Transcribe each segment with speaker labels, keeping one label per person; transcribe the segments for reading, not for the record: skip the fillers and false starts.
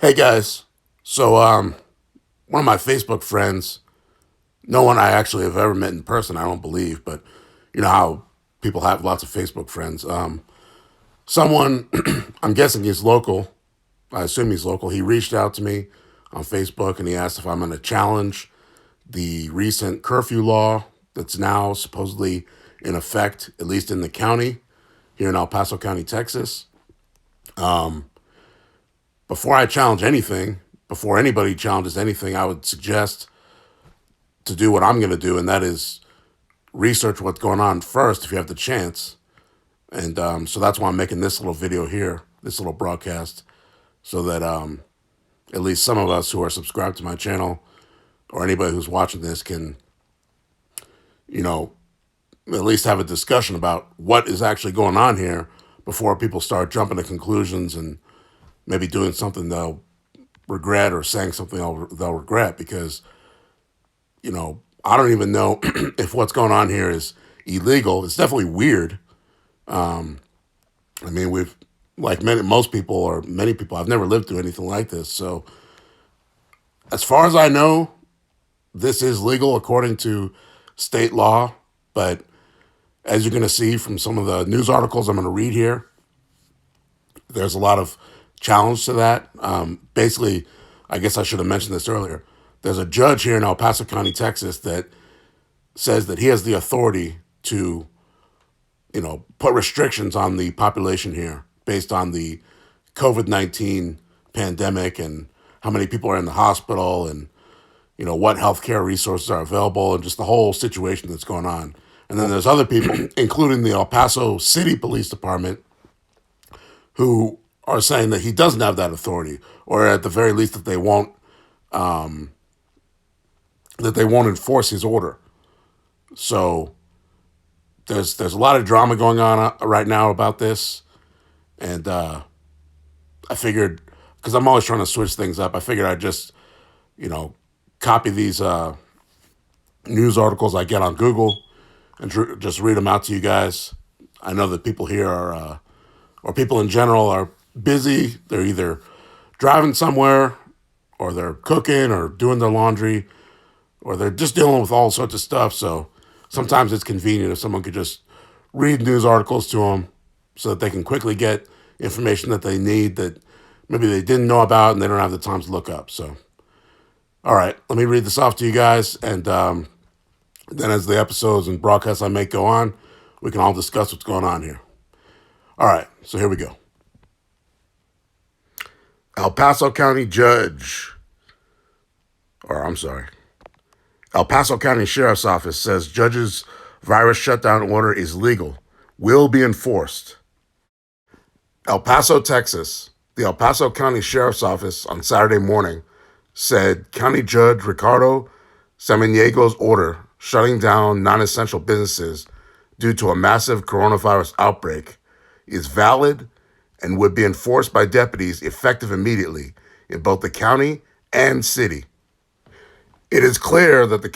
Speaker 1: Hey guys, so one of my Facebook friends, no one I actually have ever met in person, I don't believe, but you know how people have lots of Facebook friends. Someone, I'm guessing he's local. I assume he's local. He reached out to me on Facebook and he asked if I'm going to challenge the recent curfew law that's now supposedly in effect, at least in the county here in El Paso County, Texas. Before I challenge anything, before anybody challenges anything, I would suggest to do what I'm going to do, and that is research what's going on first if you have the chance. And so that's why I'm making this little video here, this little broadcast, so that at least some of us who are subscribed to my channel or anybody who's watching this can, you know, at least have a discussion about what is actually going on here before people start jumping to conclusions and maybe doing something they'll regret or saying something they'll regret because, I don't even know if what's going on here is illegal. It's definitely weird. I mean, like most people or many people, I've never lived through anything like this. So as far as I know, this is legal according to state law. But as you're going to see from some of the news articles I'm going to read here, there's a lot of challenge to that. Basically, I guess I should have mentioned this earlier. There's a judge here in El Paso County, Texas, that says that he has the authority to, put restrictions on the population here based on the COVID-19 pandemic and how many people are in the hospital and, what healthcare resources are available and just the whole situation that's going on. And then there's other people, including the El Paso City Police Department, who are saying that he doesn't have that authority, or at the very least that they won't enforce his order. So there's a lot of drama going on right now about this, and I figured, because I'm always trying to switch things up, I figured I'd just copy these news articles I get on Google and just read them out to you guys. I know that people here are, or people in general, are busy. They're either driving somewhere, or they're cooking, or doing their laundry, or they're just dealing with all sorts of stuff. So sometimes it's convenient if someone could just read news articles to them so that they can quickly get information that they need that maybe they didn't know about and they don't have the time to look up. So, all right, let me read this off to you guys. And then as the episodes and broadcasts I make go on, we can all discuss what's going on here. All right, so here we go. El Paso County Sheriff's Office says judge's virus shutdown order is legal, will be enforced. El Paso, Texas. The El Paso County Sheriff's Office on Saturday morning said County Judge Ricardo Samanyego's order shutting down non-essential businesses due to a massive coronavirus outbreak is valid and would be enforced by deputies effective immediately in both the county and city. It is clear that the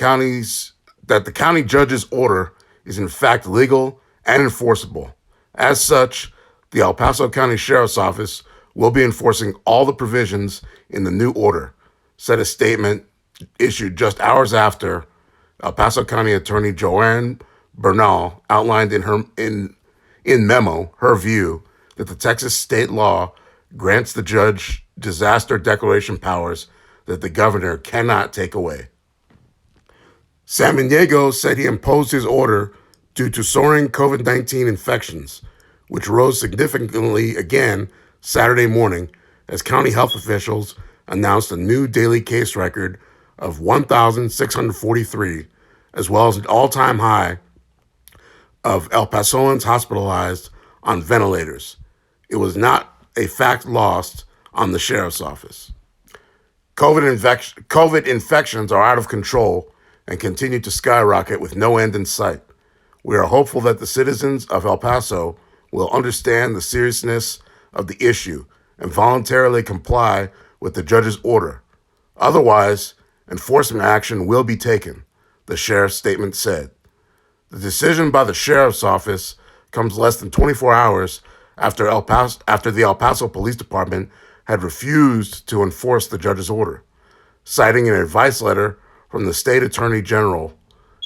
Speaker 1: county judge's order is in fact legal and enforceable. As such, the El Paso County Sheriff's Office will be enforcing all the provisions in the new order, said a statement issued just hours after El Paso County Attorney Joanne Bernal outlined in memo her view that the Texas state law grants the judge disaster declaration powers that the governor cannot take away. Samaniego said he imposed his order due to soaring COVID-19 infections, which rose significantly again Saturday morning as county health officials announced a new daily case record of 1,643, as well as an all-time high of El Pasoans hospitalized on ventilators. It was not a fact lost on the sheriff's office. COVID infections are out of control and continue to skyrocket with no end in sight. We are hopeful that the citizens of El Paso will understand the seriousness of the issue and voluntarily comply with the judge's order. Otherwise, enforcement action will be taken, the sheriff's statement said. The decision by the sheriff's office comes less than 24 hours after the El Paso Police Department had refused to enforce the judge's order, citing an advice letter from the state attorney general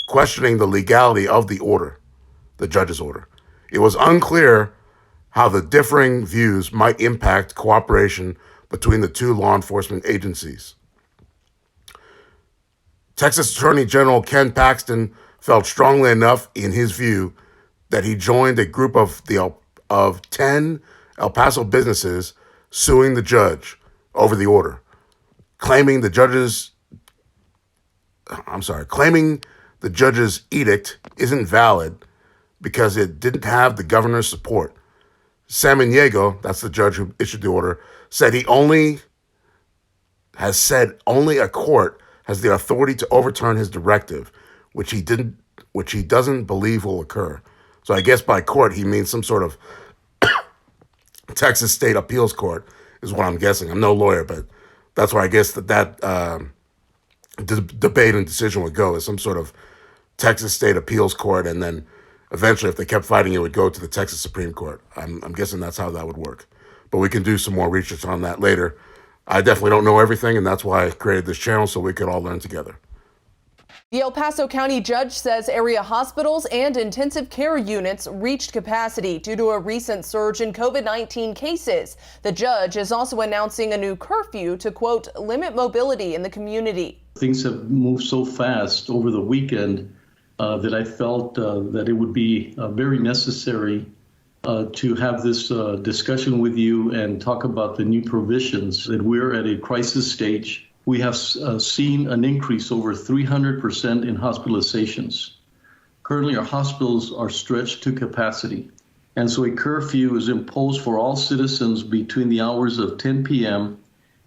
Speaker 1: questioning the legality of the judge's order. It was unclear how the differing views might impact cooperation between the two law enforcement agencies. Texas Attorney General Ken Paxton felt strongly enough in his view that he joined a group of 10 El Paso businesses suing the judge over the order, claiming the judge's edict isn't valid because it didn't have the governor's support. Samaniego, that's the judge who issued the order, said only a court has the authority to overturn his directive, which he doesn't believe will occur. So I guess by court he means some sort of Texas State Appeals Court is what I'm guessing. I'm no lawyer, but that's where I guess that debate and decision would go, is some sort of Texas State Appeals Court, and then eventually, if they kept fighting, it would go to the Texas Supreme Court. I'm guessing that's how that would work. But we can do some more research on that later. I definitely don't know everything, and that's why I created this channel, so we could all learn together.
Speaker 2: The El Paso County judge says area hospitals and intensive care units reached capacity due to a recent surge in COVID-19 cases. The judge is also announcing a new curfew to, quote, limit mobility in the community.
Speaker 3: Things have moved so fast over the weekend that I felt that it would be very necessary to have this discussion with you and talk about the new provisions. That we're at a crisis stage. We have seen an increase over 300% in hospitalizations. Currently, our hospitals are stretched to capacity. And so a curfew is imposed for all citizens between the hours of 10 p.m.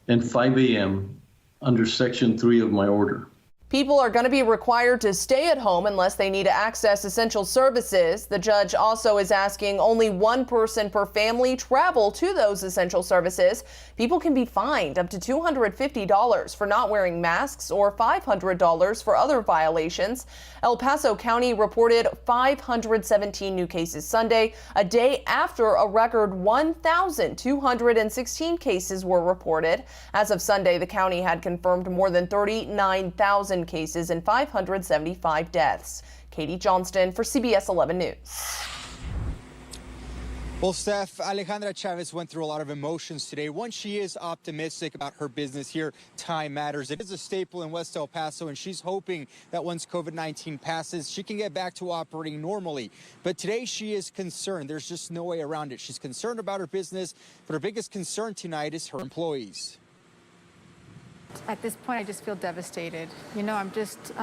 Speaker 3: and 5 a.m. under Section 3 of my order.
Speaker 2: People are going to be required to stay at home unless they need to access essential services. The judge also is asking only one person per family travel to those essential services. People can be fined up to $250 for not wearing masks or $500 for other violations. El Paso County reported 517 new cases Sunday, a day after a record 1,216 cases were reported. As of Sunday, the county had confirmed more than 39,000 cases and 575 deaths. Katie Johnston for CBS 11 News.
Speaker 4: Well, Steph, Alejandra Chavez went through a lot of emotions today. One, she is optimistic about her business here, THYME Matters. It is a staple in West El Paso, and she's hoping that once COVID-19 passes, she can get back to operating normally. But today she is concerned. There's just no way around it. She's concerned about her business, but her biggest concern tonight is her employees.
Speaker 5: At this point, I just feel devastated. You know, I'm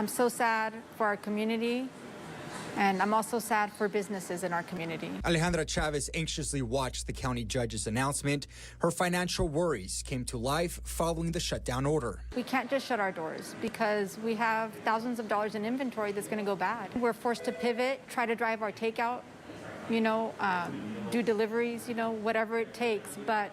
Speaker 5: so sad for our community, and I'm also sad for businesses in our community.
Speaker 4: Alejandra Chavez anxiously watched the county judge's announcement. Her financial worries came to life following the shutdown order.
Speaker 5: We can't just shut our doors because we have thousands of dollars in inventory that's going to go bad. We're forced to pivot, try to drive our takeout, do deliveries, whatever it takes. But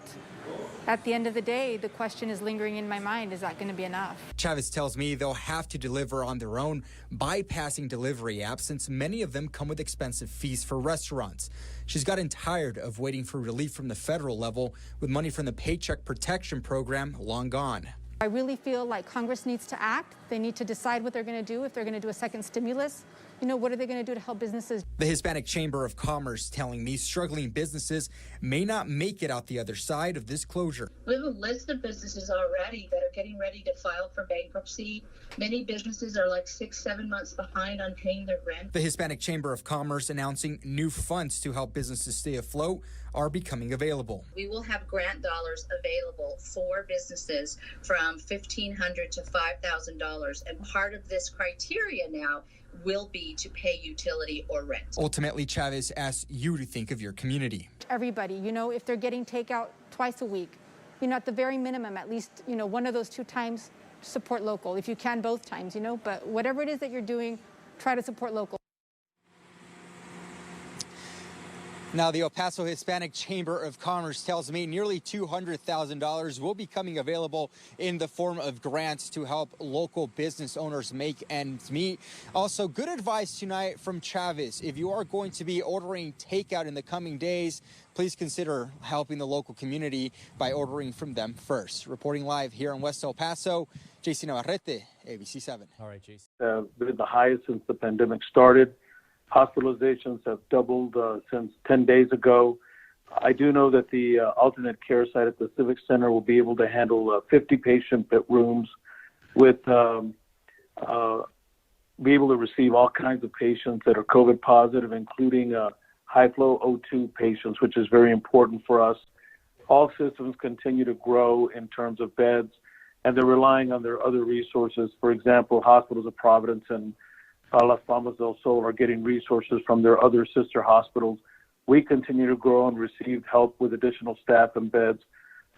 Speaker 5: at the end of the day, the question is lingering in my mind, is that going to be enough?
Speaker 4: Chavez tells me they'll have to deliver on their own, bypassing delivery apps since many of them come with expensive fees for restaurants. She's gotten tired of waiting for relief from the federal level, with money from the Paycheck Protection Program long gone.
Speaker 5: I really feel like Congress needs to act. They need to decide what they're going to do, if they're going to do a second stimulus. What are they going to do to help businesses?
Speaker 4: The Hispanic Chamber of Commerce telling me struggling businesses may not make it out the other side of this closure.
Speaker 6: We have a list of businesses already that are getting ready to file for bankruptcy. Many businesses are like 6-7 months behind on paying their rent.
Speaker 4: The Hispanic Chamber of Commerce announcing new funds to help businesses stay afloat are becoming available.
Speaker 6: We will have grant dollars available for businesses from $1,500 to $5,000. And part of this criteria now will be to pay utility or rent.
Speaker 4: Ultimately, Chavez asks you to think of your community.
Speaker 5: Everybody, if they're getting takeout twice a week, at the very minimum, at least, one of those 2 times, support local. If you can, both times, but whatever it is that you're doing, try to support local.
Speaker 4: Now, the El Paso Hispanic Chamber of Commerce tells me nearly $200,000 will be coming available in the form of grants to help local business owners make ends meet. Also, good advice tonight from Chavez. If you are going to be ordering takeout in the coming days, please consider helping the local community by ordering from them first. Reporting live here in West El Paso, JC Navarrete, ABC7.
Speaker 7: All right, JC.
Speaker 8: Been the highest since the pandemic started. Hospitalizations have doubled since 10 days ago. I do know that the alternate care site at the Civic Center will be able to handle 50 patient rooms with be able to receive all kinds of patients that are COVID positive, including high flow O2 patients, which is very important for us. All systems continue to grow in terms of beds, and they're relying on their other resources. For example, hospitals of Providence and Las Palmas del Sol are getting resources from their other sister hospitals. We continue to grow and receive help with additional staff and beds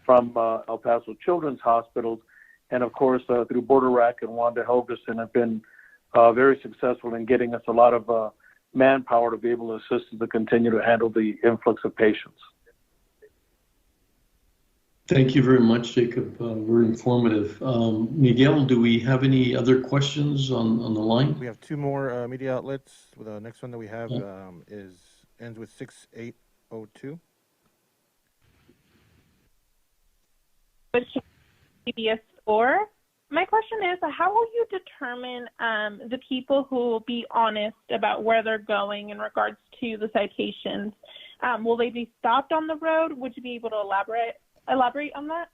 Speaker 8: from El Paso Children's Hospitals. And of course, through Border Rack and Wanda Helgeson have been very successful in getting us a lot of manpower to be able to assist us to continue to handle the influx of patients.
Speaker 3: Thank you very much, Jacob. Very informative. Miguel, do we have any other questions on the line?
Speaker 7: We have two more media outlets. The next one that we have ends with 6802.
Speaker 9: CBS 4. My question is, how will you determine the people who will be honest about where they're going in regards to the citations? Will they be stopped on the road? Would you be able to elaborate on that?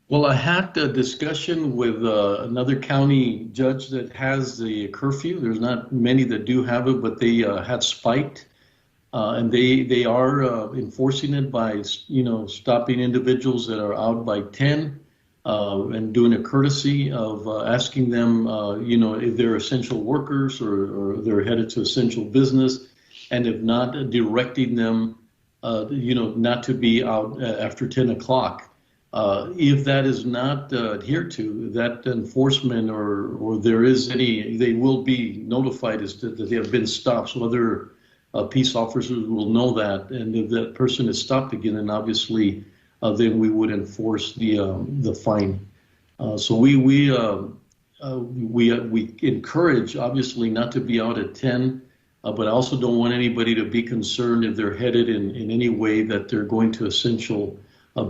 Speaker 3: Well, I had a discussion with another county judge that has the curfew. There's not many that do have it, but they had spiked, and they are enforcing it by stopping individuals that are out by 10 and doing a courtesy of asking them if they're essential workers or they're headed to essential business, and if not, directing them not to be out after 10 o'clock. If that is not adhered to, that enforcement or there is any, they will be notified as to that they have been stopped. So other peace officers will know that. And if that person is stopped again, then obviously then we would enforce the fine. So we encourage, obviously, not to be out at 10. But I also don't want anybody to be concerned if they're headed in any way that they're going to essential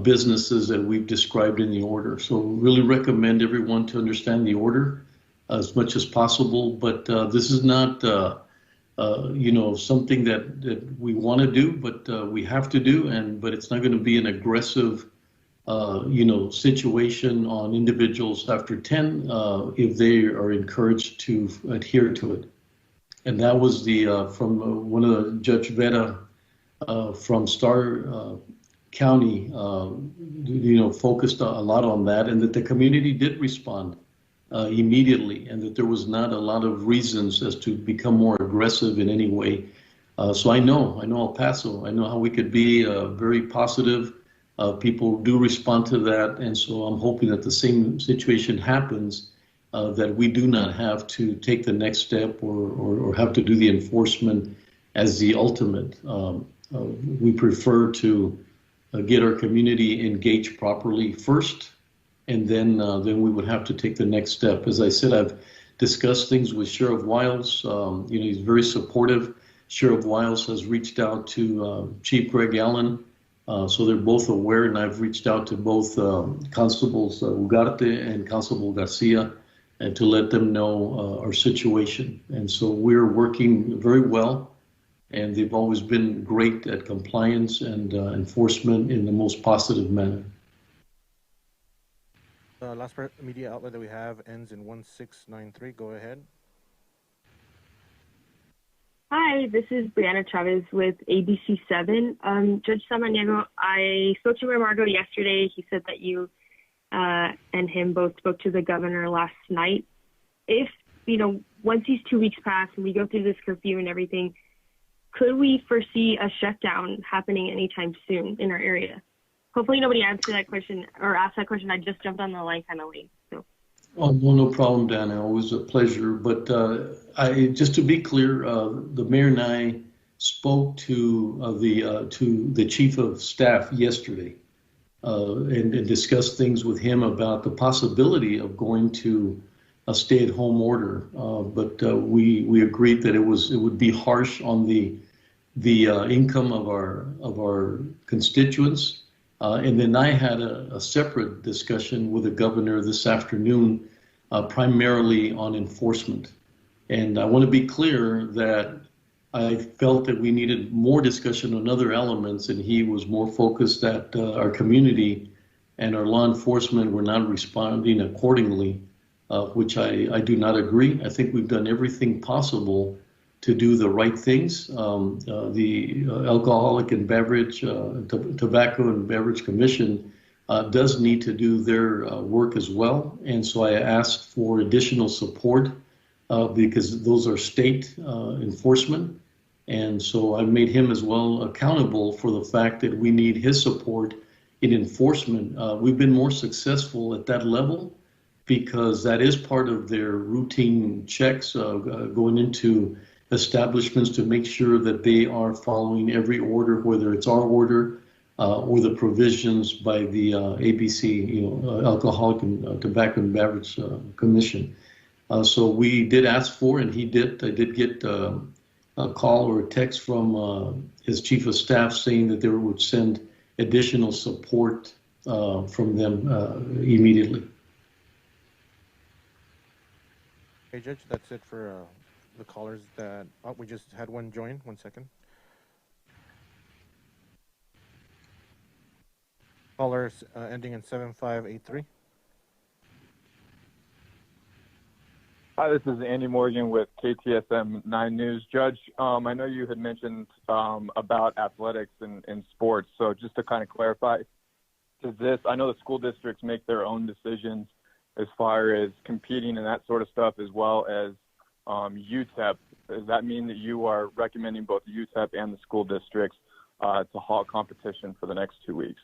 Speaker 3: businesses that we've described in the order. So really recommend everyone to understand the order as much as possible. But this is not, something that we want to do, but we have to do. But it's not going to be an aggressive, situation on individuals after 10 if they are encouraged to adhere to it. And that was from one of the Judge Vera from Starr County, focused a lot on that, and that the community did respond immediately, and that there was not a lot of reasons as to become more aggressive in any way. So I know El Paso. I know how we could be very positive. People do respond to that, and so I'm hoping that the same situation happens. That we do not have to take the next step or have to do the enforcement as the ultimate. We prefer to get our community engaged properly first, and then we would have to take the next step. As I said, I've discussed things with Sheriff Wiles. He's very supportive. Sheriff Wiles has reached out to Chief Greg Allen, so they're both aware, and I've reached out to both Constables Ugarte and Constable Garcia, and to let them know our situation. And so we're working very well, and they've always been great at compliance and enforcement in the most positive manner.
Speaker 7: Last media outlet that we have ends in 1693. Go ahead.
Speaker 10: Hi, this is Brianna Chavez with ABC7. Judge Samaniego, I spoke to Margo yesterday. He said that you and him both spoke to the governor last night. If, once these 2 weeks pass and we go through this curfew and everything, could we foresee a shutdown happening anytime soon in our area? Hopefully nobody answered that question or asked that question. I just jumped on the line kind of late. So.
Speaker 3: Oh, no problem, Dana. Always a pleasure. But just to be clear, the mayor and I spoke to the chief of staff yesterday and discussed things with him about the possibility of going to a stay-at-home order. But we agreed that it would be harsh on the income of our constituents. And then I had a separate discussion with the governor this afternoon, primarily on enforcement. And I want to be clear that I felt that we needed more discussion on other elements, and he was more focused that our community and our law enforcement were not responding accordingly, which I do not agree. I think we've done everything possible to do the right things. The Alcoholic and Beverage, Tobacco and Beverage Commission does need to do their work as well. And so I asked for additional support because those are state enforcement. And so I made him as well accountable for the fact that we need his support in enforcement. We've been more successful at that level because that is part of their routine checks going into establishments to make sure that they are following every order, whether it's our order or the provisions by the ABC, Alcoholic and Tobacco and Beverage Commission. So we did ask for, and I did get a call or a text from his chief of staff saying that they would send additional support from them immediately.
Speaker 7: Okay, Judge, that's it for the callers that, we just had one join. 1 second. Callers ending in 7583.
Speaker 11: Hi, this is Andy Morgan with KTSM 9 News. Judge, I know you had mentioned about athletics and sports, so just to kind of clarify, I know the school districts make their own decisions as far as competing and that sort of stuff, as well as UTEP. Does that mean that you are recommending both UTEP and the school districts to halt competition for the next 2 weeks?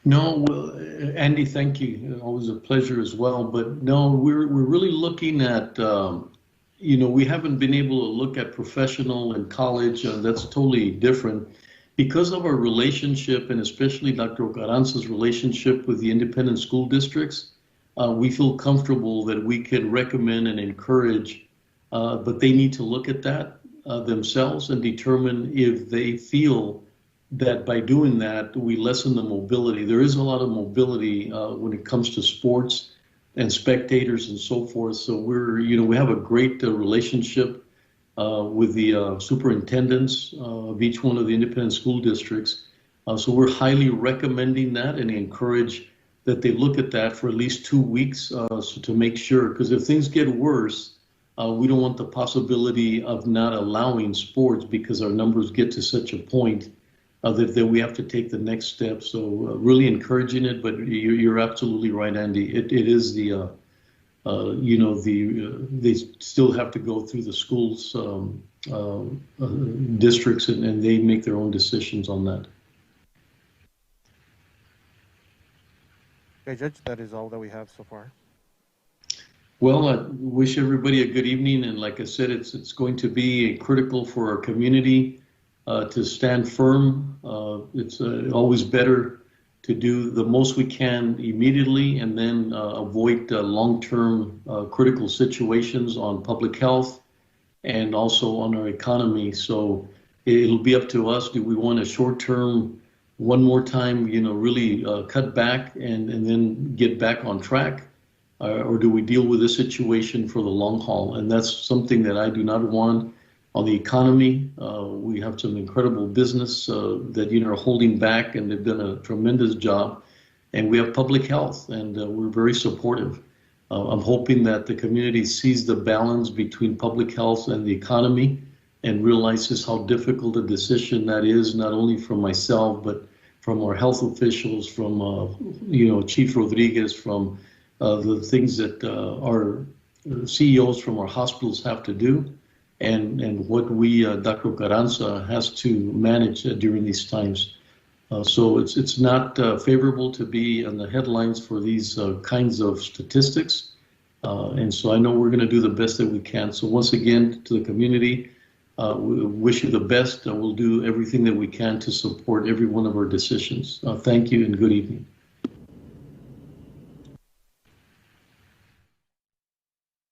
Speaker 3: No, well, Andy, thank you. Always a pleasure as well. But no, we're really looking at, we haven't been able to look at professional and college. That's totally different. Because of our relationship, and especially Dr. Carranza's relationship with the independent school districts, we feel comfortable that we can recommend and encourage, but they need to look at that themselves and determine if they feel that by doing that, we lessen the mobility. There is a lot of mobility when it comes to sports and spectators and so forth. So we have a great relationship with the superintendents of each one of the independent school districts. So we're highly recommending that and encourage that they look at that for at least 2 weeks so to make sure, because if things get worse, we don't want the possibility of not allowing sports because our numbers get to such a point that we have to take the next step. So really encouraging it, but you're absolutely right, Andy. It is the, they still have to go through the schools, districts, and they make their own decisions on that.
Speaker 7: Okay, Judge, that is all that we have so far.
Speaker 3: Well, I wish everybody a good evening. And like I said, it's going to be critical for our community to stand firm. It's always better to do the most we can immediately and then avoid long-term critical situations on public health and also on our economy. So it'll be up to us. Do we want a short-term, one more time, really cut back and then get back on track? Or do we deal with this situation for the long haul? And that's something that I do not want. On the economy, we have some incredible business that are holding back, and they've done a tremendous job. And we have public health, and we're very supportive. I'm hoping that the community sees the balance between public health and the economy and realizes how difficult a decision that is, not only from myself, but from our health officials, from Chief Rodriguez, from the things that our CEOs from our hospitals have to do. And what we, Dr. Carranza, has to manage during these times. So it's not favorable to be on the headlines for these kinds of statistics. And so I know we're going to do the best that we can. So once again, to the community, we wish you the best. We'll do everything that we can to support every one of our decisions. Thank you and good evening.